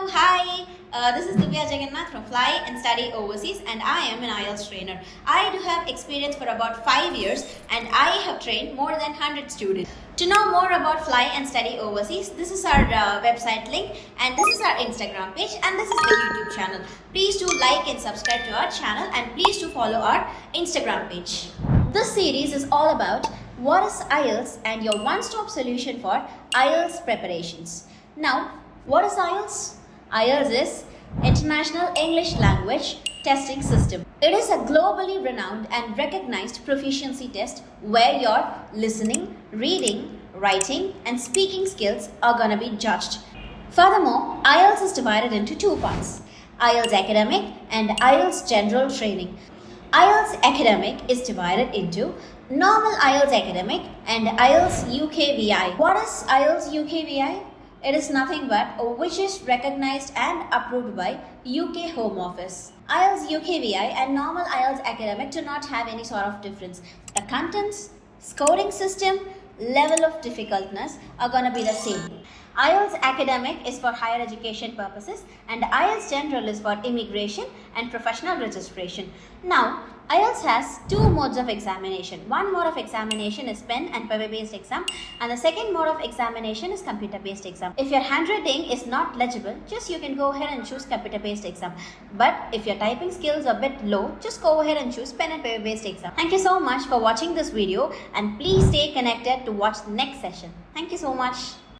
Hi. This is Divya Jagannath from Fly and Study Overseas, and I am an IELTS trainer. I do have experience for about 5 years, and I have trained more than 100 students. To know more about Fly and Study Overseas, this is our website link, and this is our Instagram page, and this is the YouTube channel. Please do like and subscribe to our channel, and please do follow our Instagram page. This series is all about what is IELTS and your one-stop solution for IELTS preparations. Now, what is IELTS? IELTS is International English Language Testing System. It is a globally renowned and recognized proficiency test where your listening, reading, writing, and speaking skills are gonna be judged. Furthermore, IELTS is divided into two parts: IELTS Academic and IELTS General Training. IELTS Academic is divided into Normal IELTS Academic and IELTS UKVI. What is IELTS UKVI? It is nothing but which is recognized and approved by UK Home Office. IELTS UKVI and normal IELTS Academic do not have any sort of difference. The contents, scoring system, level of difficultness are going to be the same. IELTS Academic is for higher education purposes and IELTS General is for immigration and professional registration. Now, IELTS has two modes of examination. One mode of examination is pen and paper based exam, and the second mode of examination is computer based exam. If your handwriting is not legible, just you can go ahead and choose computer based exam. But if your typing skills are a bit low, just go ahead and choose pen and paper based exam. Thank you so much for watching this video, and please stay connected to watch the next session. Thank you so much.